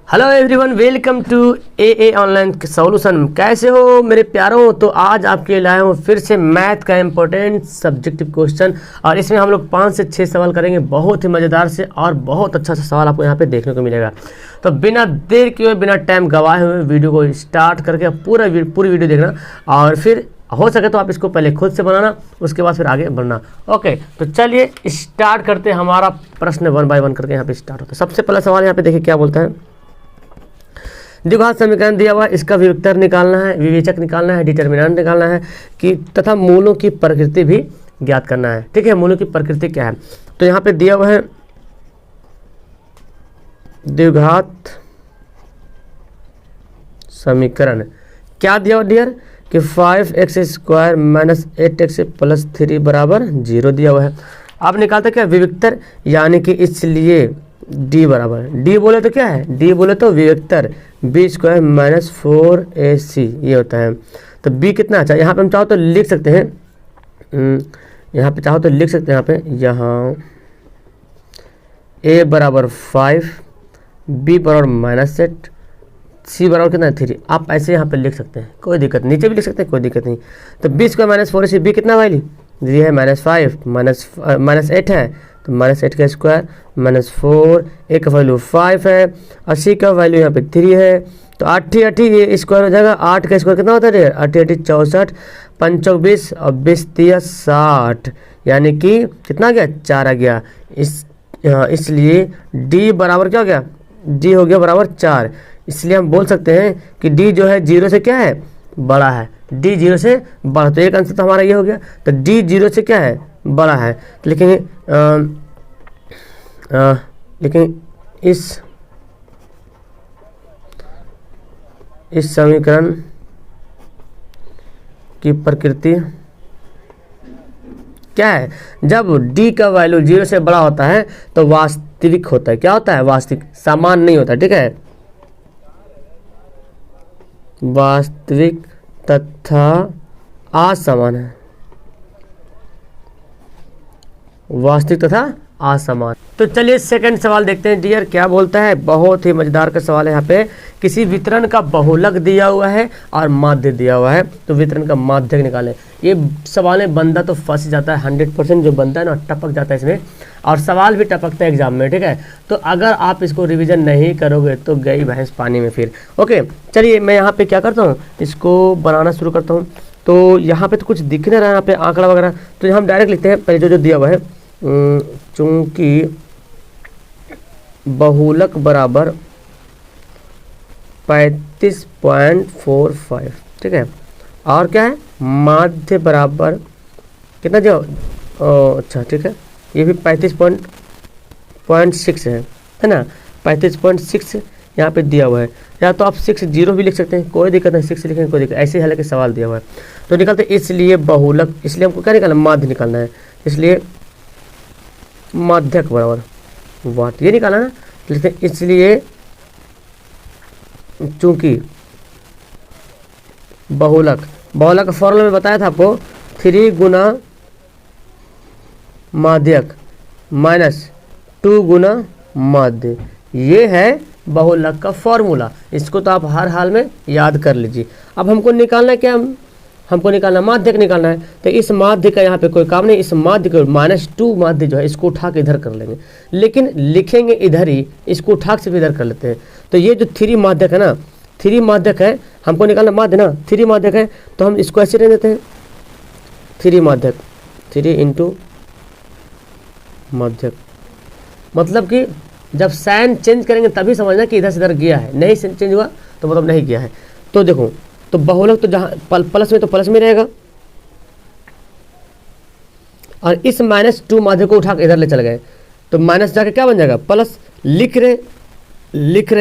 Hello everyone, welcome to A online solution. कैसे हो मेरे प्यारों? तो आज आपके लिए लाया हूँ फिर से मैथ का इम्पोर्टेंट सब्जेक्टिव क्वेश्चन, और इसमें हम लोग 5 से 6 सवाल करेंगे, बहुत ही मज़ेदार से और बहुत अच्छा सा सवाल आपको यहाँ पे देखने को मिलेगा। तो बिना देर किए, बिना टाइम गवाए हुए वीडियो को स्टार्ट करके पूरी वीडियो देखना, और फिर हो सके तो आप इसको पहले खुद से बनाना, उसके बाद फिर आगे बढ़ना। ओके, तो चलिए स्टार्ट करते हैं। हमारा प्रश्न 1 बाय 1 करके यहाँ पे स्टार्ट होता है। सबसे पहला सवाल यहाँ पे देखिए क्या बोलता है। द्विघात समीकरण दिया हुआ है, इसका विविक्तर निकालना है, विवेचक निकालना है, डिटर्मिनेंट निकालना है कि तथा मूलों की प्रकृति भी ज्ञात करना है। ठीक है, मूलों की प्रकृति क्या है? तो यहाँ पे दिया हुआ है द्विघात समीकरण। क्या दिया हुआ डियर कि 5x² माइनस 8x प्लस 3 बराबर 0 दिया हुआ है। अब निकालते क्या विविक्तर, यानी कि इसलिए d बराबर, d बोले तो क्या है, d बोले तो विविक्तर b² माइनस 4ac ये होता है। तो b कितना अच्छा, यहाँ पे हम चाहो तो लिख सकते हैं, यहाँ पे चाहो तो लिख सकते हैं, यहाँ a बराबर 5, b बराबर माइनस 8, c बराबर कितना 3। आप ऐसे यहाँ पे लिख सकते हैं, कोई दिक्कत, नीचे भी लिख सकते हैं, कोई दिक्कत नहीं। तो b² माइनस 4ac, b कितना वैल्यू ये है -5, माइनस 8 है, तो -8 का स्क्वायर माइनस 4, a का वैल्यू 5 है और c का वैल्यू यहाँ पे 3 है। तो 8 ये स्क्वायर हो जाएगा। 8 का स्क्वायर कितना होता है? 8 64, 5 20 और 20 60, यानी कि कितना आ गया? 4 आ गया। इसलिए d बराबर क्या हो गया? d हो गया बराबर 4। इसलिए हम बोल सकते हैं कि d जो है 0 से क्या है? बड़ा है। d 0 से बड़ा, तो एक आंसर तो हमारा ये हो गया। तो d 0 से क्या है? बड़ा है। लेकिन इस समीकरण की प्रकृति क्या है? जब d का वैल्यू 0 से बड़ा होता है तो वास्तविक होता है। क्या होता है? वास्तविक, समान नहीं होता। ठीक है, वास्तविक तथा असमान है, वास्तविक तथा असमान। तो चलिए सेकंड सवाल देखते हैं डियर, क्या बोलता है। बहुत ही मजेदार का सवाल है। यहाँ पे किसी वितरण का बहुलक दिया हुआ है और माध्य दिया हुआ है, तो वितरण का माध्य निकालें। ये सवाल में बंदा तो फंस जाता है, 100% जो बनता है ना टपक जाता है इसमें, और सवाल भी टपकता है एग्जाम में। ठीक है, तो अगर आप इसको रिविजन नहीं करोगे तो गई भैंस पानी में फिर। ओके, चलिए मैं यहाँ पे क्या करता हूँ, इसको बनाना शुरू करता हूँ। तो यहाँ पे तो कुछ दिख नहीं रहा है, यहाँ पे आंकड़ा वगैरह, तो यहाँ हम डायरेक्ट लिखते हैं पहले जो दिया हुआ है। चूंकि बहुलक बराबर 35.45, ठीक है, और क्या है? माध्य बराबर कितना जो, अच्छा ठीक है, ये भी 35.6 है ना, 35.6 यहाँ पे दिया हुआ है। या तो आप 60 भी लिख सकते हैं, कोई दिक्कत नहीं, 6 लिखेंगे कोई दिक्कत, ऐसे हालांकि सवाल दिया हुआ है। तो निकलते इसलिए बहुलक, इसलिए हमको क्या निकालना? माध्य निकालना है। इसलिए माध्यक बराबर वाट, ये निकाला ना, लिखते हैं इसलिए चूंकि बहुलक का फॉर्मूला में बताया था आपको, 3 गुना माध्यक माइनस 2 गुना माध्य, ये है बहुलक का फॉर्मूला। इसको तो आप हर हाल में याद कर लीजिए। अब हमको निकालना है क्या? हमको निकालना माध्यक निकालना है। तो इस माध्य का यहाँ पे कोई काम नहीं, इस माध्य को -2 माध्य जो है इसको उठा के इधर कर लेंगे, लेकिन लिखेंगे इधर ही, इसको उठा के भी इधर कर लेते हैं। तो ये जो 3 माध्यक है ना, 3 माध्यक है, हमको निकालना माध्य ना, 3 माध्यक है, तो हम इसको ऐसे रहने देते हैं, 3 माध्यक, 3 इंटू माध्यक। मतलब कि जब साइन चेंज करेंगे तभी समझना कि इधर से इधर गया है, नहीं चेंज हुआ तो मतलब नहीं गया है। तो देखो, तो बहुलक तो जहाँ प्लस में तो प्लस में रहेगा, और इस -2 माध्य को उठा के इधर ले चल गए, तो माइनस जाके क्या बन जाएगा? प्लस। लिख रहे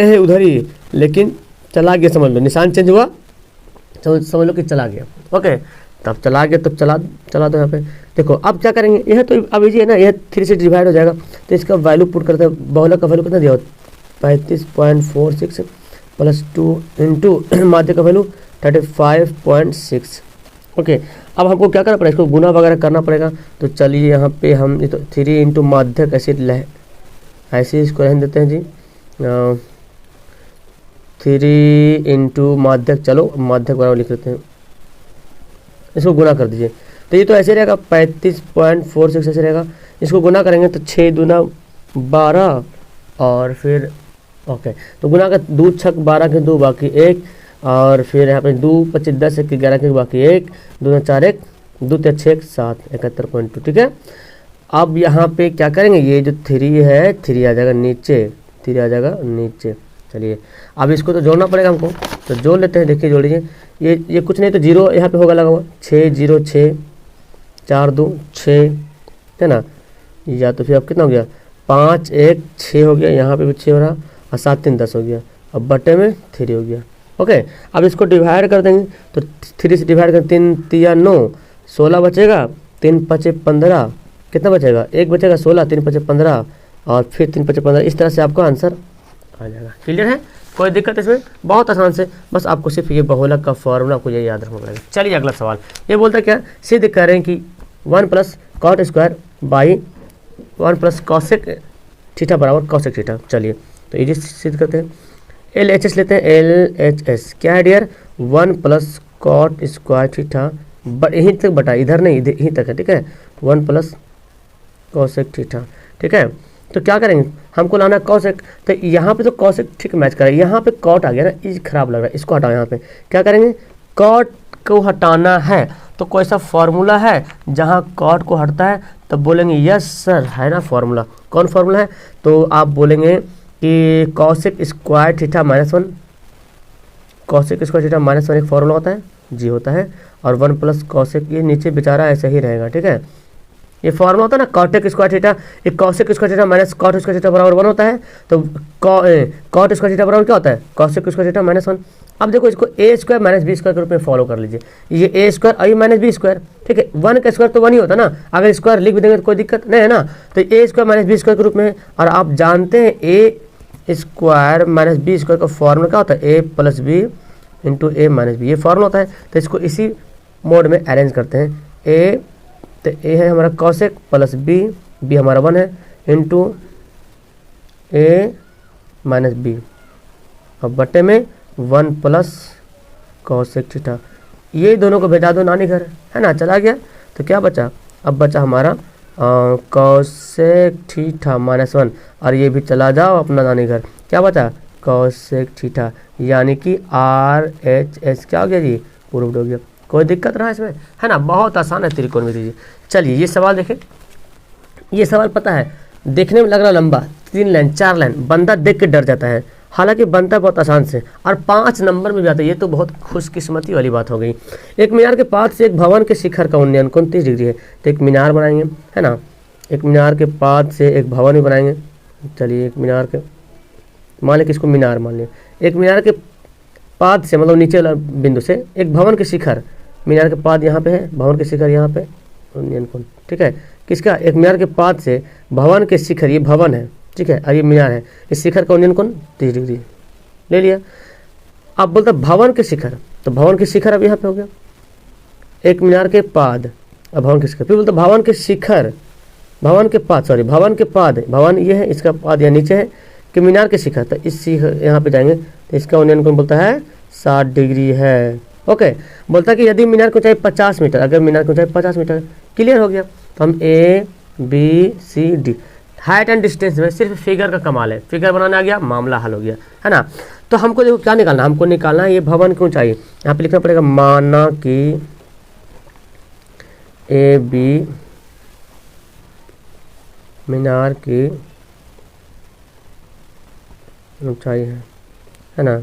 हैं उधर ही, लेकिन चला गया, समझ लो, निशान चेंज हुआ, समझ लो कि चला गया। ओके, तब चला गया, तब चला दो यहाँ पे। देखो अब क्या करेंगे, यह तो अब इजी है ना, यह 3 से डिवाइड हो जाएगा, तो इसका वैल्यू पुट करते हैं। बहुलक का वैल्यू कितना दिया? 35.46 प्लस 2 इंटू माध्य का वैल्यू 35.6। ओके, अब हमको क्या करना पड़ेगा? इसको गुना वगैरह करना पड़ेगा। तो चलिए यहाँ पे हम तो 3 इंटू माध्यक ऐसे इसको रहने देते हैं जी। 3 इंटू माध्यक, चलो माध्यक बराबर लिख लेते हैं, इसको गुना कर दीजिए। तो ये तो ऐसे रहेगा 35.46 ऐसे रहेगा। इसको गुना करेंगे तो 6 दूना 12 और फिर ओके, तो गुना का 2 छक 12 के 2 बाकी 1 और फिर यहाँ पे 2 25 10 1 11 के बाकी 1 2 4 1 2 3 6 7 71.2। ठीक है, अब यहाँ पे क्या करेंगे, ये जो 3 है 3 आ जाएगा नीचे, 3 आ जाएगा नीचे। चलिए अब इसको तो जोड़ना पड़ेगा हमको, तो जोड़ लेते हैं। देखिए जोड़ लीजिए, ये कुछ नहीं तो 0 यहाँ पे होगा लगा हुआ, 6 0 6 4 2 6 है ना, या तो फिर अब कितना हो गया 5 1 6 हो गया, यहाँ पे भी 6 हो रहा और 7 3 10 हो गया, अब बटे में 3 हो गया। ओके, अब इसको डिवाइड कर देंगे, तो 3 से डिवाइड कर 3 3 9 16 बचेगा, 3 5 15 कितना बचेगा 1 बचेगा 16 3 5 15 और फिर 3 5 15। इस तरह से आपका आंसर आ जाएगा। क्लियर है, कोई दिक्कत इसमें, बहुत आसान से, बस आपको सिर्फ ये बहुलक का फॉर्मूला आपको ये याद रखना पड़ेगा। चलिए अगला सवाल, ये बोलता है क्या, सिद्ध करें कि 1 plus cot square by 1 plus cosec theta बराबर कॉसेक थीटा। चलिए तो ये सिद्ध करते हैं, LHS लेते हैं, LHS क्या है dear, 1 plus cot square theta यहीं तक बटा, इधर नहीं यहीं तक है। ठीक है, 1 प्लस कॉसेक थीटा। ठीक है, तो क्या करेंगे, हमको लाना है कॉसेक, तो यहाँ पे तो कॉसेक ठीक मैच करेगा, यहाँ पे कॉट आ गया ना, ये खराब लग रहा है, इसको हटाओ। यहाँ पे क्या करेंगे, कॉट को हटाना है, तो कोई सा फॉर्मूला है जहाँ कॉट को हटता है, तब बोलेंगे यस सर है ना फॉर्मूला। कौन फॉर्मूला है, तो आप बोलेंगे कि cosec square theta -1, cosec square theta -1 एक फॉर्मूला होता है जी, होता है, और 1 प्लस कॉसेक, ये नीचे बेचारा ऐसा ही रहेगा। ठीक है, ये फॉर्मूला होता है ना कॉटेक स्क्वायर थीटा, एक cosec square theta minus cot square theta बराबर 1 होता है, तो कॉट स्क्वायर थीटा बराबर क्या होता है, कॉसेक स्क्वायर थीटा -1। अब देखो इसको a square minus B square के रूप में फॉलो कर लीजिए, ये a स्क्वायर और ये माइनस बी स्क्वायर। ठीक है, 1 का स्क्वायर तो 1 ही होता है ना, अगर स्क्वायर लिख भी देंगे तो कोई दिक्कत नहीं है ना, तो a square minus B square के रूप में। और आप जानते हैं a square minus B square का फॉर्मूला क्या होता है, a plus B into A minus B, ये फॉर्मूला होता है। तो इसको इसी मोड में अरेंज करते हैं, a तो ए है हमारा कॉसेक प्लस बी हमारा 1 है इंटू ए माइनस बी, अब बटे में 1 प्लस कॉसेक थीटा। ये दोनों को भेजा दो नानी घर, है ना, चला गया। तो क्या बचा, अब बचा हमारा कॉसेक थीटा -1, और ये भी चला जाओ अपना नानी घर, क्या बचा कॉसेक थीटा, यानी कि RHS क्या हो गया जी, प्रूव्ड हो गया। कोई दिक्कत रहा इसमें, है ना, बहुत आसान है त्रिकोणमिति जी। चलिए ये सवाल देखें, ये सवाल पता है देखने में लग रहा लंबा, 3 लाइन 4 लाइन, बंदा देख के डर जाता है, हालांकि बनता बहुत आसान से, और 5 नंबर में भी आता है, ये तो बहुत खुशकिस्मती वाली बात हो गई। एक मीनार के पास से एक भवन के शिखर का उन्नयन 29 डिग्री है, तो एक मीनार बनाएंगे, है ना, एक मीनार के पास से एक भवन भी बनाएंगे। चलिए एक मीनार के, मान लें कि इसको मीनार मान लें, एक मीनार के पाद से मतलब नीचे वाला बिंदु से एक भवन के शिखर, मीनार के पाद यहाँ पे है, भवन के शिखर यहाँ पे उन्नयन कोण। ठीक है, किसका, एक मीनार के पाद से भवन के शिखर, ये भवन है, ठीक है, और ये मीनार है, इस शिखर का उन्नयन कोण 30 डिग्री ले लिया। अब बोलता भवन के शिखर, तो भवन के शिखर अब यहाँ पे हो गया, एक मीनार के पाद अब भवन के शिखर, फिर बोलता भवन के शिखर, भवन के पाद, सॉरी भवन के पाद, भवन ये है, इसका पाद यहाँ नीचे है कि मीनार के शिखर, तो इस शिखर यहाँ पे जाएंगे, तो इसका उन्नयन कोण बोलता है 60 डिग्री है। ओके, बोलता है कि यदि मीनार की ऊंचाई 50 मीटर, अगर मीनार की ऊंचाई 50 मीटर, क्लियर हो गया। तो हम ABCD हाइट एंड डिस्टेंस में सिर्फ फिगर का कमाल है, फिगर बनाने आ गया, मामला हल हो गया, है ना। तो हमको देखो क्या निकालना, हमको निकालना है ये भवन की ऊंचाई, यहाँ पे लिखना पड़ेगा, माना कि AB मीनार की ऊंचाई है ना,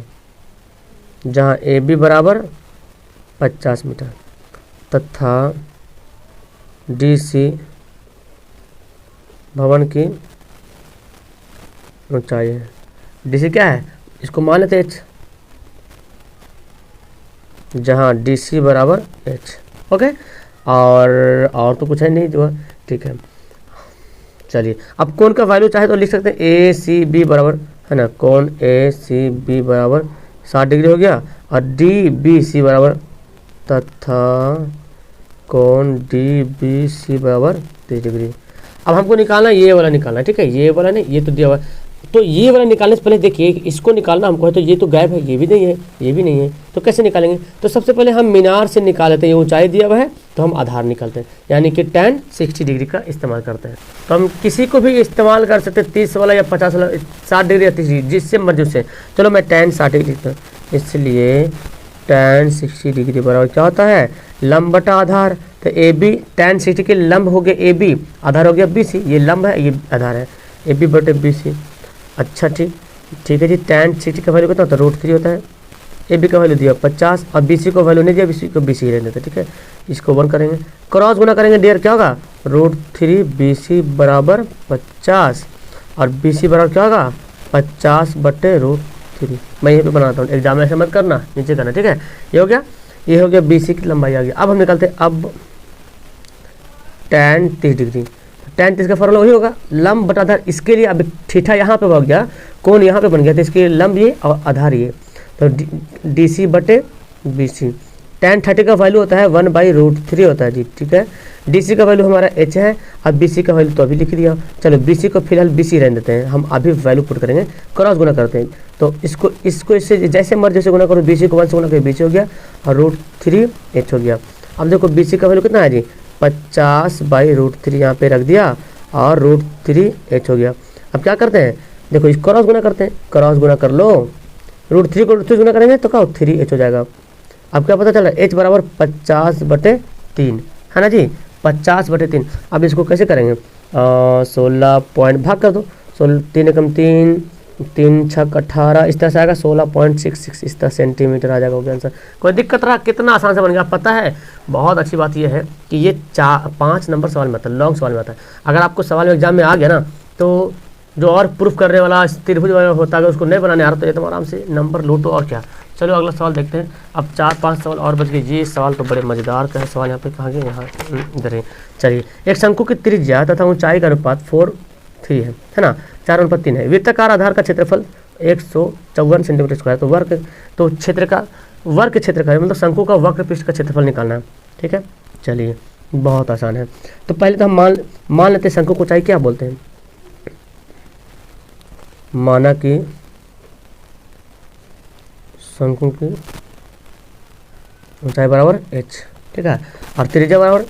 जहाँ AB बराबर 50 मीटर तथा DC भवन की ऊंचाई है। DC क्या है, इसको मान लेते H, जहाँ DC बराबर H। ओके, और तो कुछ है नहीं जो, ठीक है। चलिए अब कोण का वैल्यू चाहे तो लिख सकते हैं ACB बराबर, है ना, कोण ACB बराबर 60 डिग्री हो गया, और DBC बराबर तथा कोण DBC बराबर 30 डिग्री। अब हमको निकालना ये वाला निकालना है, ठीक है, ये वाला नहीं, ये तो दिया हुआ, तो ये वाला निकालने से पहले देखिए इसको निकालना हमको है, तो ये तो गायब है, ये भी नहीं है, ये भी नहीं है, तो कैसे निकालेंगे? तो सबसे पहले हम मीनार से निकाल लेते हैं, ये ऊंचाई दिया हुआ है तो हम आधार निकालते हैं, यानी कि tan 60 डिग्री का इस्तेमाल करते हैं। तो हम किसी को भी इस्तेमाल कर सकते हैं, 30 वाला या 50 वाला, 60 डिग्री या 30 डिग्री, जिससे मर्जी उससे। चलो मैं tan 60 डिग्री लिखता हूँ, इसलिए tan 60 डिग्री बराबर क्या होता है? लंब बटा आधार। तो ए बी tan 60 के लंब हो गया ए बी, आधार हो गया बी सी, ये लंब है ये आधार है, ए बी बटे बी सी। अच्छा ठीक है जी। tan 60 का वैल्यू कितना होता है? √3 होता है। ए बी का वैल्यू दिया 50 और बी सी को वैल्यू नहीं दिया, बी सी को बी सी रहने देते, ठीक है। इसको 1 करेंगे, क्रॉस गुना करेंगे डियर, क्या होगा? √3 बी सी बराबर 50 और बी सी बराबर क्या होगा? 50 बटे √3। मैं यहीं पे बनाता हूँ, एग्जाम में ऐसे मत करना, नीचे करना, ठीक है। ये हो गया, ये हो गया बी सी की लंबाई आ गई। अब हम निकालते हैं अब tan 30 डिग्री। tan 30 का फॉर्मूला वही होगा, लंब बटा आधार। इसके लिए अब थीटा यहाँ पे बन गया, कोण यहाँ पे बन गया, तो इसके लंब ये और आधार ये, तो डी सी बटे बी सी। tan 30 का वैल्यू होता है 1/√3 होता है जी, ठीक है। डी सी का वैल्यू हमारा h है, अब बी सी का वैल्यू तो अभी लिख दिया। चलो बी सी को फिलहाल बी सी रहने देते हैं, हम अभी वैल्यू पुट करेंगे, क्रॉस गुना करते हैं। तो इसको इससे जैसे मर्जी से गुना करो, बी सी को 1 से गुना करो, बी सी हो गया और √3 h हो गया। अब देखो बी सी का वैल्यू कितना है जी? 50/√3 यहाँ पे रख दिया और √3 h हो गया। अब क्या करते हैं? देखो इस क्रॉस गुना करते हैं, क्रॉस गुना कर लो, √3 को √3 गुना करेंगे तो क्या हो? 3h हो जाएगा। अब क्या पता चला? h बराबर 50/3 है ना जी, 50/3। अब इसको कैसे करेंगे? 16 पॉइंट भाग कर दो, 3 एकम 3, 3 छक 18, इस तरह से आएगा 16.66, इस तरह सेंटीमीटर आ जाएगा आंसर। कोई दिक्कत रहा? कितना आसान से बन गया, पता है। बहुत अच्छी बात यह है कि ये 5 नंबर सवाल में आता है, लॉन्ग सवाल में आता है। अगर आपको सवाल में एग्जाम में आ गया ना, तो जो और प्रूफ करने वाला त्रिभुज वाला होता है, उसको नहीं बनाने आ रहा तो ये तो आराम से नंबर लूटो और क्या। चलो अगला सवाल देखते हैं। अब 4-5 सवाल और बच गए। ये सवाल तो बड़े मज़ेदार का है सवाल, यहाँ पे कहाँ गए? यहाँ इधर है। चलिए, एक शंकु की त्रिज्या तथा ऊंचाई का अनुपात 4:3 है ना, 4:3 है। वृत्ताकार आधार का क्षेत्रफल 154 सेंटीमीटर स्क्वायर। तो क्षेत्र का वर्ग क्षेत्र का मतलब शंकु का वक्र पृष्ठ का क्षेत्रफल निकालना है, ठीक है। चलिए बहुत आसान है। तो पहले तो हम मान लेते हैं शंकु की ऊंचाई क्या बोलते हैं। माना कि शंकु की ऊंचाई बराबर h, ठीक है, और त्रिज्या बराबर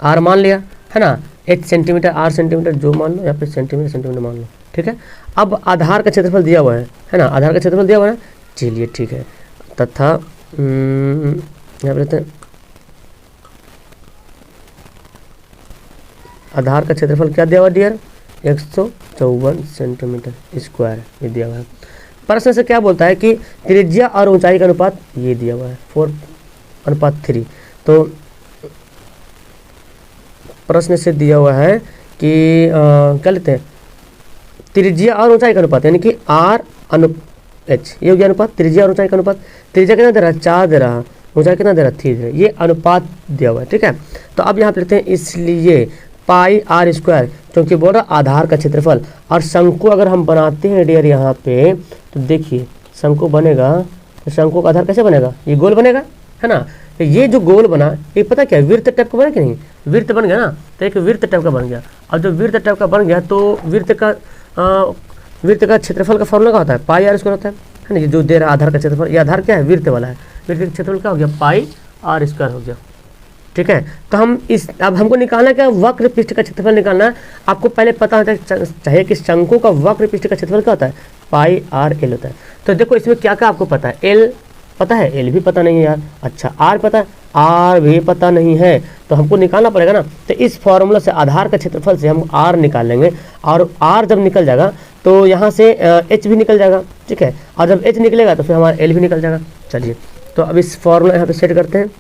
r मान लिया है ना, h सेंटीमीटर r सेंटीमीटर जो मान लो, यहाँ पे सेंटीमीटर मान लो, ठीक है। अब आधार का क्षेत्रफल दिया हुआ है ना, आधार का क्षेत्रफल दिया हुआ है। चलिए ठीक है, तथा यहाँ पे लेते हैं आधार का क्षेत्रफल क्या दिया हुआ डियर? 154 सेंटीमीटर स्क्वायर ये दिया हुआ है। प्रश्न से क्या बोलता है कि त्रिज्या और ऊंचाई का अनुपात ये दिया हुआ है 4:3। तो प्रश्न से दिया हुआ है कि क्या लेते हैं? त्रिज्या और ऊंचाई का अनुपात, यानी कि r/h, ये हो गया अनुपात, त्रिज्या और ऊंचाई का अनुपात। त्रिज्या कितना दे रहा है? 4 दे रहा है, ऊंचाई कितना दे रहा है? 3 दे रहा है। ये अनुपात दिया हुआ है, ठीक है। तो अब यहाँ पे लेते हैं, इसलिए πr², क्योंकि बोल रहा आधार का क्षेत्रफल। और शंकु अगर हम बनाते हैं डियर यहाँ पे, तो देखिए शंकु बनेगा, तो शंकु का आधार कैसे बनेगा? ये गोल बनेगा है ना। तो ये जो गोल बना, ये पता क्या वृत्त टाइप का बना कि नहीं? वृत्त बन गया ना, तो एक वृत्त टाइप का बन गया। और जो वृत्त टाइप का बन गया, तो वृत्त का क्षेत्रफल का फॉर्मूला क्या होता है? πr² होता है ना। ये जो दे रहा आधार का क्षेत्रफल, ये आधार क्या है? वृत्त वाला है। वृत्त का क्षेत्रफल क्या हो गया? πr² हो गया, ठीक है। तो हम अब हमको निकालना क्या? वक्र पृष्ठ का क्षेत्रफल निकालना है। आपको पहले पता होता चाहिए कि शंकु का वक्र पृष्ठ का क्षेत्रफल क्या होता है? πrl होता है। तो देखो इसमें क्या क्या आपको पता है? l पता है, l भी पता नहीं है यार। अच्छा r पता है, r भी पता नहीं है, तो हमको निकालना पड़ेगा ना। तो इस फॉर्मूला से आधार का क्षेत्रफल से हम r निकाल लेंगे, और r जब निकल जाएगा तो यहाँ से h भी निकल जाएगा, ठीक है। और जब h निकलेगा तो फिर हमारा l भी निकल जाएगा। चलिए तो अब इस फॉर्मूला यहाँ पे सेट करते हैं,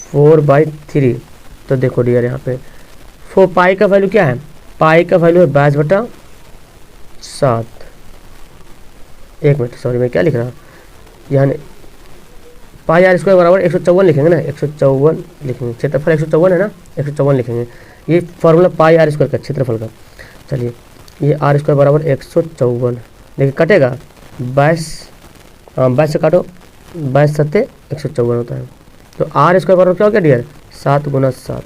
4/3। तो देखो डियर यहाँ पे 4 पाई का वैल्यू क्या है? पाई का वैल्यू है 22/7। एक मिनट, सॉरी मैं क्या लिख रहा हूँ यहाँ? πr² बराबर 154 लिखेंगे ना, 154 लिखेंगे। क्षेत्रफल 154 है ना, 154 लिखेंगे। ये फॉर्मूला πr² का क्षेत्रफल का। चलिए ये r² बराबर 154, देखिए कटेगा 22 से काटो, 22×7 154 होता है। तो r² बराबर क्या हो गया डियर? 7 × 7,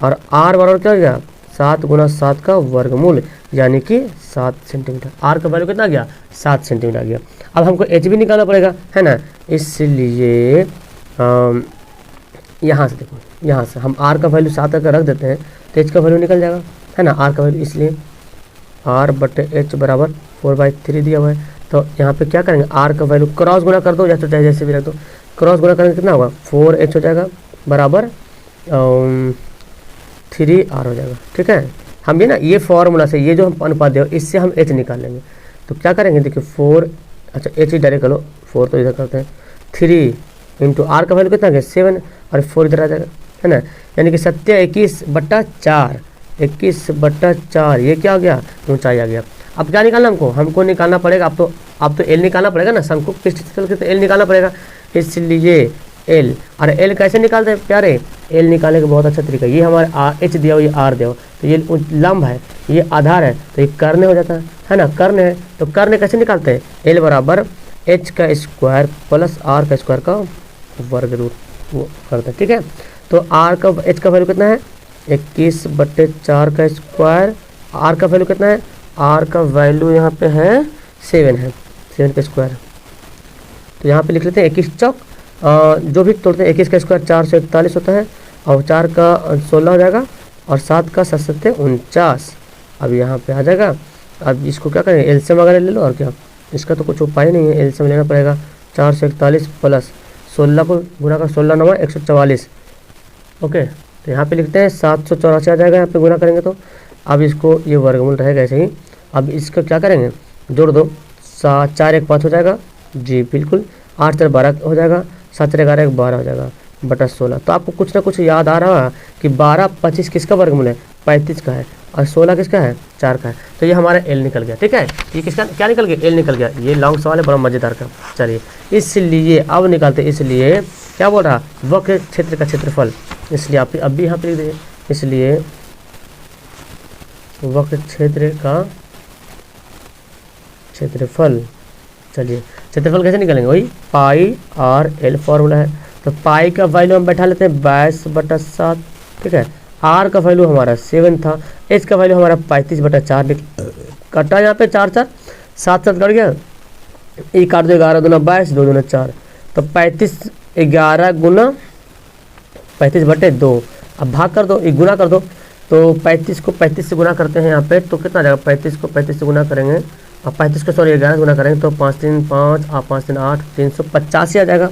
और r बराबर क्या हो गया? 7 गुना 7 का वर्गमूल यानी कि 7 सेंटीमीटर। आर का वैल्यू कितना आ गया? 7 सेंटीमीटर आ गया। अब हमको एच भी निकालना पड़ेगा, है ना, इसलिए यहाँ से देखो, यहाँ से हम आर का वैल्यू 7 अगर रख देते हैं तो एच का वैल्यू निकल जाएगा, है ना, आर का वैल्यू, इसलिए आर बटे एच बराबर 4/3 दिया हुआ है। तो यहाँ पे क्या करेंगे, आर का वैल्यू क्रॉस गुना कर दो या तो चाहे जैसे भी रख दो, क्रॉस गुना करेंगे कितना होगा, 4h हो जाएगा बराबर 3r हो जाएगा। ठीक है, हम ये ना ये फॉर्मूला से ये जो हम अनुपात दिया इससे हम h निकाल लेंगे। तो क्या करेंगे, देखिए 4, अच्छा h ही डायरेक्ट कर लो, 4 तो इधर करते हैं, 3 इंटू आर का वैल्यू कितना गया 7 और 4 इधर आ जाएगा, है ना, यानी कि 21/4, 21/4 ये क्या हो गया, ऊंचाई आ गया। अब क्या निकालना हमको निकालना पड़ेगा, अब तो एल निकालना पड़ेगा ना, शंकु पृष्ठतल के तो एल निकालना पड़ेगा, इसलिए एल, और एल कैसे निकालते हैं प्यारे, एल निकालने का बहुत अच्छा तरीका, ये हमारे एच दिया हो, ये आर दिया हो, तो ये लंब है, ये आधार है, तो ये कर्ण हो जाता है ना, कर्ण है, तो कर्ण कैसे निकालते हैं, एल बराबर एच का स्क्वायर प्लस आर का स्क्वायर का वर्ग रूट वो करते हैं। ठीक है, तो आर का एच का वैल्यू कितना है 21/4 का स्क्वायर, आर का वैल्यू कितना है, आर का वैल्यू यहाँ पे है 7 है, 7 का स्क्वायर, तो यहाँ पे लिख लेते हैं 21 चौक जो भी तोड़ते हैं 21 का स्क्वायर 441 होता है, और 4 का 16 हो जाएगा, और 7 का 7 49, अब यहाँ पे आ जाएगा। अब इसको क्या करेंगे, एलसीएम वगैरह ले लो, और क्या, इसका तो कुछ उपाय नहीं है, एलसीएम लेना पड़ेगा, 441 प्लस 16 को गुना कर 16 9 144, ओके, तो यहाँ पे लिखते हैं 784 आ जाएगा, यहाँ पे गुना करेंगे तो। अब इसको ये वर्गमूल रहेगा ऐसे ही, अब इसका क्या करेंगे, जोड़ दो, 4 1 5 हो जाएगा जी बिल्कुल, 8 4 12 हो जाएगा, 7 4 11 12 हो जाएगा बटा 16। तो आपको कुछ ना कुछ याद आ रहा है कि 12 25 किसका वर्गमूल है, 35 का है, और 16 किसका है, 4 का है, तो ये हमारा एल निकल गया। ठीक है, ये किसका क्या निकल गया, एल निकल गया। ये लॉन्ग सवाल है, बड़ा मज़ेदार का। चलिए इसलिए अब निकालते, इसलिए क्या बोल रहा, वक्र क्षेत्र का क्षेत्रफल, इसलिए आप अब भी यहाँ पे लिख दीजिए, इसलिए वक्र क्षेत्र का क्षेत्रफल। चलिए क्षेत्रफल कैसे निकालेंगे, वही पाई आर एल फॉर्मूला है, तो पाई का वैल्यू हम बैठा लेते हैं 22/7। ठीक है, आर का वैल्यू हमारा 7 था, एच का वैल्यू हमारा 35/4 कटा, यहाँ पे 4 4 7 7 कट गया, 1 काट दो, 11 दूना 22, 2 दूना 4, तो 35 11 गुना 35/2, अब भाग कर दो, एक गुना कर दो, तो 35 को 35 से गुना करते हैं यहाँ पे, तो कितना आ जाएगा, 35 को 35 से गुना करेंगे, अब 35 को 11 गुना करेंगे तो 5 3 5 और 5 3 8, 385 आ जाएगा,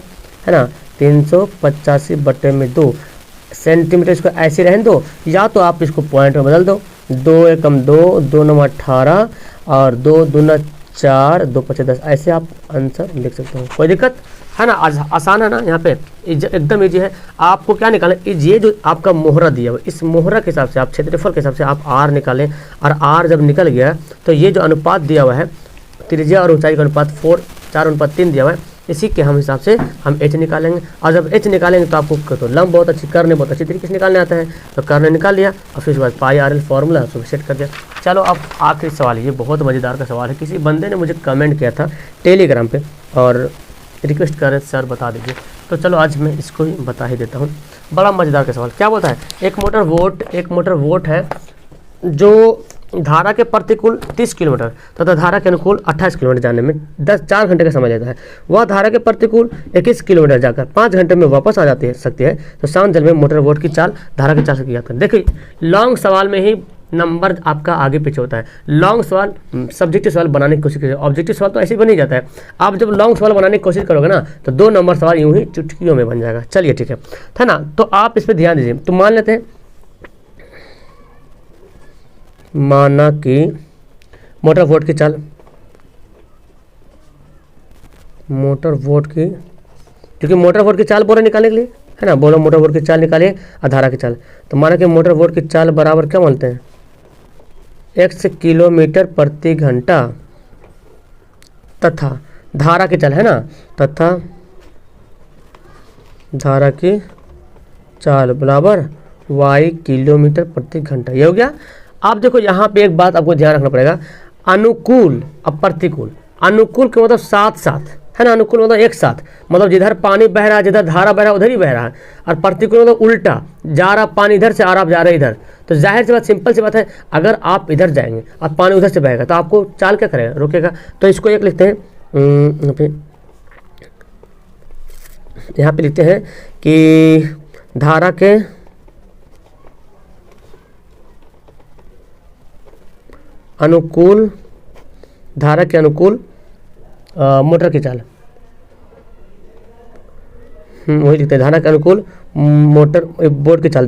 है ना, 385/2 सेंटीमीटर। इसको ऐसे रहने दो, या तो आप इसको पॉइंट में बदल दो, 2 एकम 2, 2 9 18 और 2 दूना 4, 2 5 10, ऐसे आप आंसर लिख सकते हो, कोई दिक्कत है ना, आसान है ना, यहाँ पे एकदम इजी है। आपको क्या निकालें, ये जो आपका मोहरा दिया हुआ, इस मोहरा के हिसाब से आप क्षेत्रफल के हिसाब से आप आर निकालें, और आर जब निकल गया तो ये जो अनुपात दिया हुआ है त्रिज्या और ऊंचाई का अनुपात 4:3 दिया हुआ है, इसी के हम हिसाब से हम एच निकालेंगे, और जब एच निकालेंगे तो आपको तो लंब बहुत अच्छी करने बहुत अच्छी तरीके से निकालने आता है, तो करने निकाल लिया, और फिर उसके बाद पाई आर एल फॉर्मूला उसको सेट कर दिया। चलो अब आखिरी सवाल, ये बहुत मज़ेदार का सवाल है, किसी बंदे ने मुझे कमेंट किया था टेलीग्राम पे और रिक्वेस्ट कर रहे सर बता दीजिए, तो चलो आज मैं इसको ही बता ही देता हूँ। बड़ा मज़ेदार का सवाल क्या बोलता है, एक मोटर वोट है जो धारा के प्रतिकूल 30 किलोमीटर तथा धारा के अनुकूल 28 किलोमीटर जाने में 4 घंटे का समय लेता है, वह धारा के प्रतिकूल 21 किलोमीटर जाकर 5 घंटे में वापस आ सकती है, तो शांत जल में मोटर वोट की चाल धारा की चाल से याद करें। देखिए लॉन्ग सवाल में ही नंबर आपका आगे पीछे होता है, लॉन्ग सवाल सब्जेक्टिव सवाल बनाने की कोशिश करिए, ऑब्जेक्टिव सवाल तो ऐसे ही बन ही जाता है। आप जब लॉन्ग सवाल बनाने की कोशिश करोगे ना तो 2 नंबर सवाल यूं ही चुटकियों में बन जाएगा। चलिए ठीक है ना, तो आप इस पर ध्यान दीजिए। तो मान लेते हैं, माना कि मोटर वोट की चाल, क्योंकि मोटर वोट की चाल बोलो निकालने के लिए, है ना, बोलो मोटर वोट की चाल निकालिए और धारा की चाल, तो माना कि मोटर वोट की चाल बराबर क्या बोलते हैं, x किलोमीटर प्रति घंटा, तथा धारा की चाल, है ना, तथा धारा की चाल बराबर y किलोमीटर प्रति घंटा। ये हो गया। अब देखो यहाँ पे एक बात आपको ध्यान रखना पड़ेगा, अनुकूल अब प्रतिकूल, अनुकूल के मतलब साथ साथ, है ना। अनुकूल मतलब एक साथ, मतलब जिधर पानी बह रहा है, जिधर धारा बह रहा है उधर ही बह रहा है। और प्रतिकूल मतलब उल्टा, जा रहा पानी इधर से और आप जा रहे इधर। तो जाहिर सी बात, सिंपल सी बात है, अगर आप इधर जाएंगे और पानी उधर से बहेगा तो आपको चाल क्या करेगा, रुकेगा। तो इसको एक लिखते हैं, यहाँ पे लिखते हैं कि धारा के अनुकूल, धारा के अनुकूल मोटर की चाल, वही लिखते हैं, धारा के अनुकूल मोटर बोट की चाल,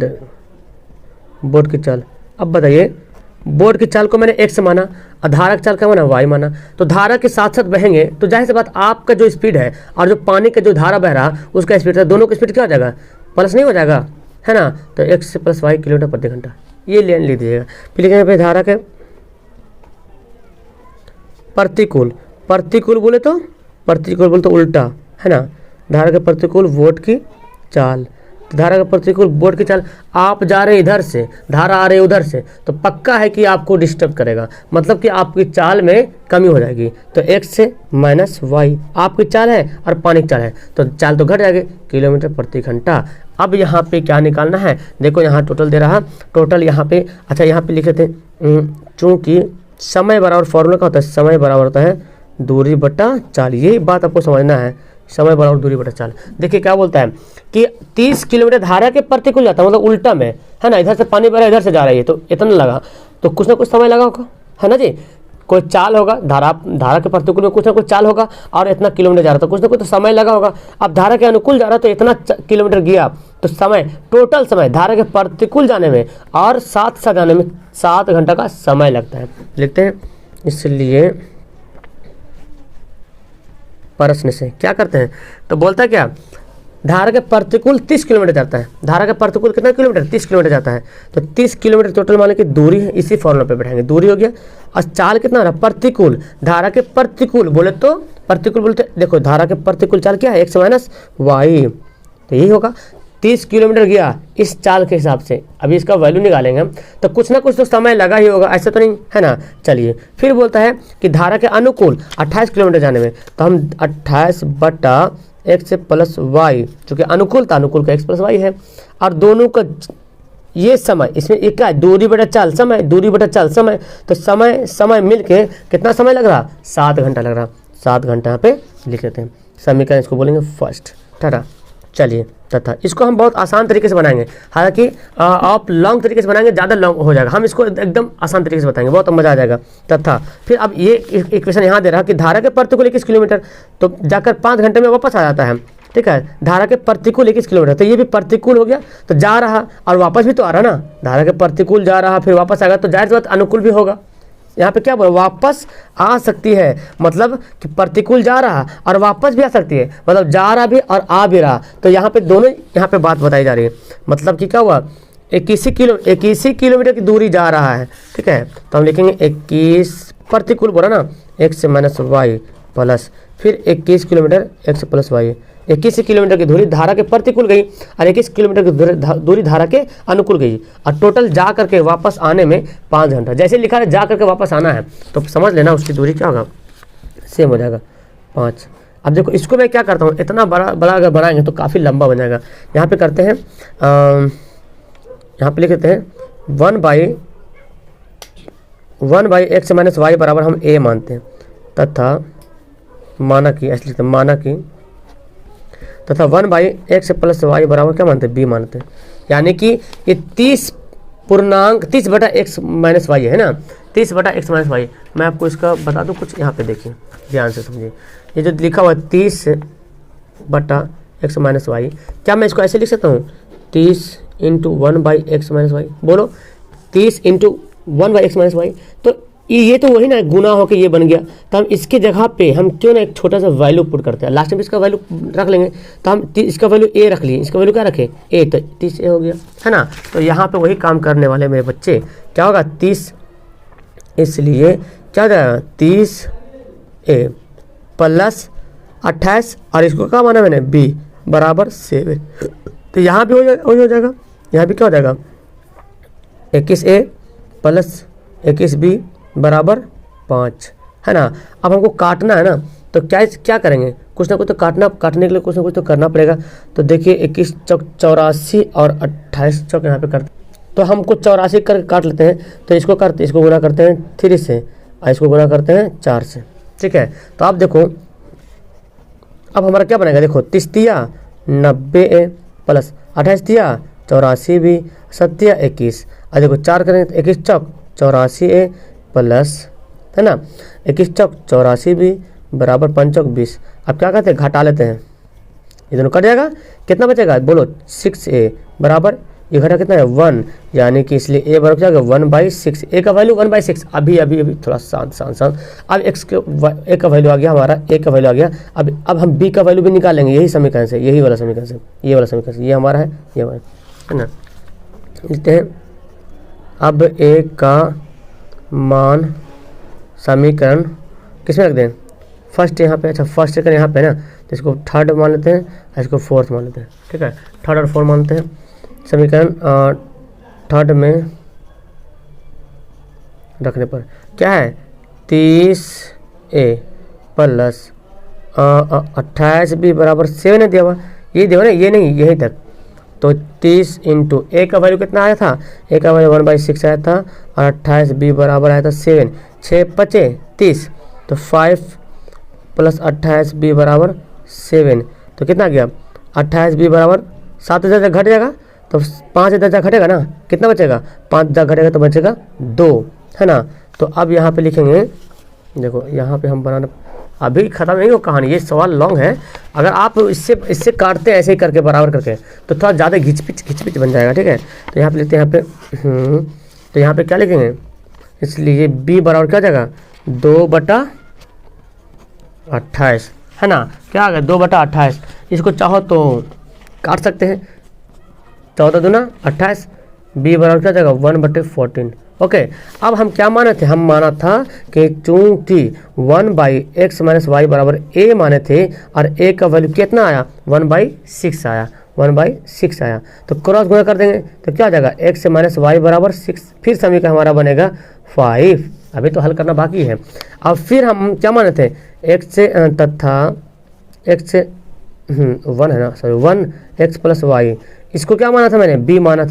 बोट की चाल। अब बताइए, बोट की चाल को मैंने x माना और धारा की चाल क्या माना, y माना। तो धारा के साथ साथ बहेंगे तो जाहिर सी बात आपका जो स्पीड है और जो पानी का जो धारा बह रहा उसका स्पीड है, दोनों का स्पीड क्या हो जाएगा, प्लस नहीं हो जाएगा, है ना। तो x + y किलोमीटर प्रति घंटा, ये लेन लिख दीजिएगा। फिर लिखेंगे पे धारा के प्रतिकूल, प्रतिकूल बोले तो उल्टा, है ना। धारा के प्रतिकूल बोट की चाल, तो धारा का प्रतिकूल बोट की चाल, आप जा रहे इधर से, धारा आ रही उधर से, तो पक्का है कि आपको डिस्टर्ब करेगा, मतलब कि आपकी चाल में कमी हो जाएगी। तो x से -y आपकी चाल है और पानी की चाल है, तो चाल तो घट जाएगी, किलोमीटर प्रति घंटा। अब यहाँ पे क्या निकालना है, देखो यहाँ टोटल दे रहा, टोटल यहाँ पे, अच्छा यहाँ पे लिखे थे, चूँकि समय बराबर फॉर्मूला क्या होता है, समय बराबर होता है दूरी बटा चाल, यही बात आपको समझना है, समय बराबर दूरी बटा चाल। देखिए क्या बोलता है कि 30 किलोमीटर धारा के प्रतिकूल जाता है, मतलब उल्टा में, है ना। इधर से पानी बह रहा है, इधर से जा रही है, तो इतना लगा, तो कुछ ना कुछ समय लगा होगा, है ना जी। कोई चाल होगा, धारा के प्रतिकूल में कुछ ना कुछ चाल होगा, और इतना किलोमीटर जा रहा था, कुछ ना कुछ तो समय लगा होगा। अब धारा के अनुकूल जा रहा तो इतना किलोमीटर गया, तो समय, टोटल समय धारा के प्रतिकूल जाने में और साथ जाने में 7 घंटा का समय लगता है, लिखते हैं। इसलिए प्रश्न से क्या करते हैं, तो बोलता है क्या, धारा के प्रतिकूल 30 किलोमीटर जाता है, धारा के प्रतिकूल कितना किलोमीटर, 30 किलोमीटर जाता है। तो 30 किलोमीटर टोटल माने की दूरी है, इसी फॉर्मूला पे बैठाएंगे, दूरी हो गया। और चाल कितना रहा, प्रतिकूल, धारा के प्रतिकूल बोले तो, प्रतिकूल बोलते देखो, धारा के प्रतिकूल चाल क्या है, x - y, तो यही होगा। 30 किलोमीटर गया इस चाल के हिसाब से, अभी इसका वैल्यू निकालेंगे हम, तो कुछ ना कुछ तो समय लगा ही होगा, ऐसा तो नहीं है ना। चलिए फिर बोलता है कि धारा के अनुकूल 28 किलोमीटर जाने में, तो हम 28 बटा x + y, चूँकि अनुकूल था, अनुकूल का x + y है, और दोनों का ये समय, इसमें एक क्या है, दूरी बटा चाल समय, दूरी बटा चाल समय, तो समय मिल के कितना समय लग रहा, 7 घंटा लग रहा, 7 घंटा यहाँ पे लिख लेते हैं। समीकरण इसको बोलेंगे फर्स्ट, ठहरा। चलिए तथा इसको हम बहुत आसान तरीके से बनाएंगे, हालांकि आप लॉन्ग तरीके से बनाएंगे ज़्यादा लॉन्ग हो जाएगा, हम इसको एकदम आसान तरीके से बताएंगे, बहुत मज़ा आ जाएगा। तथा फिर अब ये इक्वेशन यहाँ दे रहा कि धारा के प्रतिकूल 21 किलोमीटर, तो जाकर 5 घंटे में वापस आ जाता है, ठीक है। धारा के प्रतिकूल 21 किलोमीटर, तो ये भी प्रतिकूल हो गया, तो जा रहा और वापस भी तो आ रहा ना, धारा के प्रतिकूल जा रहा फिर वापस आएगा, तो जाहिर सी बात अनुकूल भी होगा। यहाँ पे क्या बोला, वापस आ सकती है, मतलब कि प्रतिकूल जा रहा और वापस भी आ सकती है, मतलब जा रहा भी और आ भी रहा, तो यहाँ पे दोनों, यहाँ पे बात बताई जा रही है, मतलब कि क्या हुआ, 21 किलोमीटर की दूरी जा रहा है, ठीक है। तो हम लिखेंगे 21 प्रतिकूल बोला ना, x - y प्लस फिर 21 किलोमीटर x + y, 21 किलोमीटर की दूरी धारा के प्रतिकूल गई और 21 किलोमीटर की दूरी धारा के अनुकूल गई, और टोटल जा करके वापस आने में 5 घंटा। जैसे लिखा है जा करके वापस आना है, तो समझ लेना उसकी दूरी क्या होगा, सेम हो जाएगा 5। अब देखो इसको मैं क्या करता हूँ, इतना बड़ा अगर बनाएंगे तो काफ़ी लंबा बन जाएगा। यहाँ पे करते हैं, यहाँ पे लिख देते हैं 1/x - y बराबर हम a मानते हैं, तथा माना कि, ऐसे लिखते हैं माना कि, तथा 1/x + y बराबर क्या मानते हैं, b मानते हैं। यानी कि ये 30 बटा x - y है ना, 30 बटा x - y। मैं आपको इसका बता दूं कुछ, यहाँ पे देखिए ध्यान से समझिए, ये जो लिखा हुआ है 30 बटा x - y, क्या मैं इसको ऐसे लिख सकता हूँ, 30 × 1/x - y, बोलो 30 × 1/x - y, तो ये तो वही ना गुना होकर ये बन गया। तो हम इसके जगह पे हम क्यों ना एक छोटा सा वैल्यू पुट करते हैं, लास्ट में इसका वैल्यू रख लेंगे, तो हम इसका वैल्यू a रख लिए, इसका वैल्यू क्या रखें, a, तो 30 a हो गया, है ना। तो यहाँ पे वही काम करने वाले मेरे बच्चे, क्या होगा 30, इसलिए क्या हो जाएगा 30 a प्लस 28, और इसको क्या माना मैंने b बराबर 7, तो यहाँ भी हो जाएगा, यहाँ भी क्या हो जाएगा 21 a प्लस 21 b बराबर 5, है ना। अब हमको काटना है ना, तो क्या करेंगे, कुछ ना कुछ तो काटने के लिए कुछ ना कुछ तो करना पड़ेगा। तो देखिए 21 चौक 84 और 28 चौक यहाँ पे करते, तो हम कुछ 84 करके काट लेते हैं। तो इसको गुना करते हैं 3 से और इसको गुना करते हैं 4 से, ठीक है। तो आप देखो अब हमारा क्या बनेगा, देखो 30 दिया 90A प्लस 28 दिया 84B 7 21, और देखो 4 करें 21 चौक 84A प्लस, है ना, 21 चौक 84B बराबर 5 चौक 20। अब क्या करते हैं, घटा लेते हैं, ये दोनों कट जाएगा, कितना बचेगा बोलो 6A बराबर, ये घटा कितना है 1, यानी कि इसलिए A बराबर क्या होगा 1/6। A का वैल्यू 1/6। अभी थोड़ा शांत। अब A का वैल्यू आ गया हमारा, A का वैल्यू आ गया। अब हम B का वैल्यू भी निकालेंगे, यही समीकरण से, ये वाला समीकरण से, ये हमारा है, ये हमारा है ना। लिखते हैं अब A का मान समीकरण किस में रख दें, फर्स्ट यहाँ पे, अच्छा फर्स्ट सेकंड यहाँ पे ना, तो इसको थर्ड मान लेते हैं, इसको फोर्थ मान लेते हैं, ठीक है, थर्ड और फोर्थ मानते हैं। समीकरण थर्ड में रखने पर क्या है 30A प्लस 28B बराबर 7 दिया हुआ, ये दिया ना, ये नहीं यहीं तक। तो 30 इंटू A का वैल्यू कितना आया था, A का वैल्यू 1/6 आया था, और 28B बराबर आया था 7, 6 5 30, तो 5 प्लस 28B बराबर 7, तो कितना गया 28B बराबर 7 दर्जा घट जाएगा, तो 5 दर्जा घटेगा ना, कितना बचेगा 5 दर्जा घटेगा तो बचेगा 2, है ना। तो अब यहाँ पे लिखेंगे, देखो यहाँ पे हम बनाना, अभी ख़त्म नहीं हो कहानी, ये सवाल लॉन्ग है। अगर आप इससे काटते हैं ऐसे ही करके बराबर करके, तो थोड़ा ज़्यादा घिचपिच बन जाएगा, ठीक है। तो यहाँ पे लिखते हैं, यहाँ पे तो यहाँ पे क्या लिखेंगे, इसलिए B बराबर क्या हो जाएगा 2/28, है ना, क्या आ गया 2/28। इसको चाहो तो काट सकते हैं, 14 दूना 28, B बराबर क्या जाएगा 1/14। ओके, अब हम क्या माने थे, हम माना था कि चूंकि 1/x - y बराबर A माने थे, और A का वैल्यू कितना आया 1/6 आया, 1/6 आया, तो क्रॉस गुणा कर देंगे तो क्या आ जाएगा x - y बराबर 6। फिर समीकरण हमारा बनेगा 5। अभी तो हल करना बाकी है। अब फिर हम क्या माने थे, x से तथा x से 1 है ना, सॉरी 1x प्लस y, इसको क्या माना था मैंने, B माना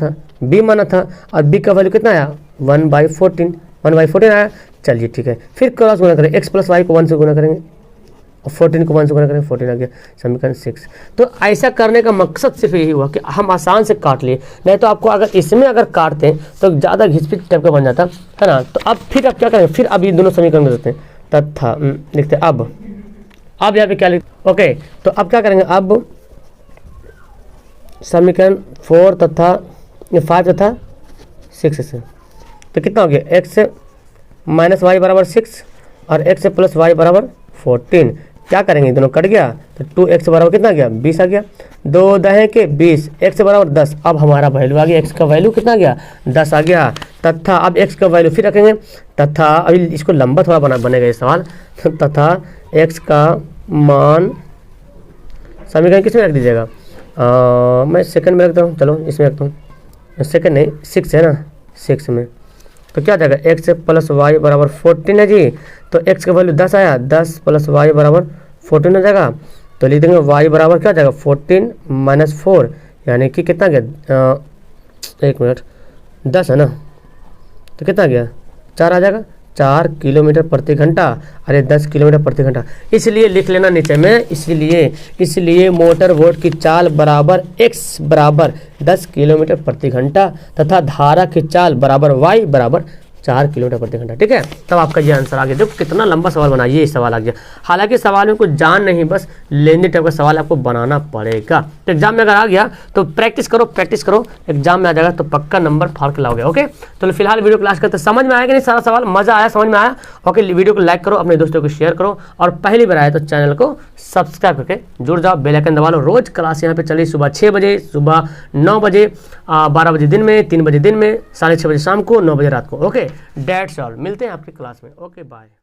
था, और B का वैल्यू कितना आया 1/14 आया। चलिए ठीक है, फिर क्रॉस गुणा करें, x प्लस वाई को 1 से गुणा करेंगे और 14 को 1 से गुणा करेंगे, 14 आ गया, समीकरण 6। तो ऐसा करने का मकसद सिर्फ यही हुआ कि हम आसान से काट लिए, नहीं तो आपको अगर इसमें अगर काटते हैं तो ज़्यादा घिचपिच टाइप का बन जाता है ना। तो अब फिर आप क्या करेंगे, फिर अब ये दोनों समीकरण में देते हैं, तथा लिखते हैं अब यहाँ पे क्या लिखते, ओके। तो अब क्या करेंगे, अब समीकरण 4 तथा 5 तथा 6 से, तो कितना हो गया x माइनस वाई बराबर 6 और x प्लस वाई बराबर 14। क्या करेंगे, दोनों कट गया तो 2x बराबर कितना गया 20 आ गया, 2 दहे के 20, x बराबर 10। अब हमारा वैल्यू आ गया, x का वैल्यू कितना गया 10 आ गया, तथा अब x का वैल्यू फिर रखेंगे, तथा अभी इसको लंबा थोड़ा बनेगा ये सवाल, तथा x का मान समीकरण किस में रख दीजिएगा, मैं सेकंड में रखता हूँ, चलो इसमें रखता हूँ, सेकंड नहीं 6 है ना, 6 में। तो क्या जाएगा x प्लस वाई बराबर 14 है जी, तो x का वैल्यू 10 आया, 10 प्लस वाई बराबर 14 हो जाएगा। तो लिख देंगे y बराबर क्या जाएगा 14 माइनस 4, यानी कि कितना गया 1 मिनट 10 है ना, तो कितना गया 4 आ जाएगा, 4 किलोमीटर प्रति घंटा, अरे 10 किलोमीटर प्रति घंटा, इसलिए लिख लेना नीचे में, इसलिए मोटर बोट की चाल बराबर x बराबर 10 किलोमीटर प्रति घंटा तथा धारा की चाल बराबर y बराबर 4 किलोमीटर प्रति घंटा। ठीक है, तब आपका ये आंसर आ गया। देखो कितना लंबा सवाल बना, ये सवाल आ गया। हालांकि सवाल में कुछ जान नहीं, बस लेंदी टाइप का सवाल आपको बनाना पड़ेगा। तो एग्जाम में अगर आ गया तो प्रैक्टिस करो, एग्जाम में आ जाएगा तो पक्का नंबर फाड़ के लाओगे। ओके, तो फिलहाल वीडियो क्लास करते समझ में आया कि नहीं, सारा सवाल मजा आया, समझ में आया। ओके, वीडियो को लाइक करो, अपने दोस्तों को शेयर करो, और पहली बार आए तो चैनल को सब्सक्राइब करके जुड़ जाओ, बेल आइकन दबा लो। रोज क्लास यहाँ पे चली, सुबह 6 बजे, सुबह 9 बजे, 12 बजे दिन में, 3 बजे दिन में, 6:30 बजे शाम को, 9 बजे रात को। ओके, डेट्स ऑल, मिलते हैं आपकी क्लास में। Okay, bye.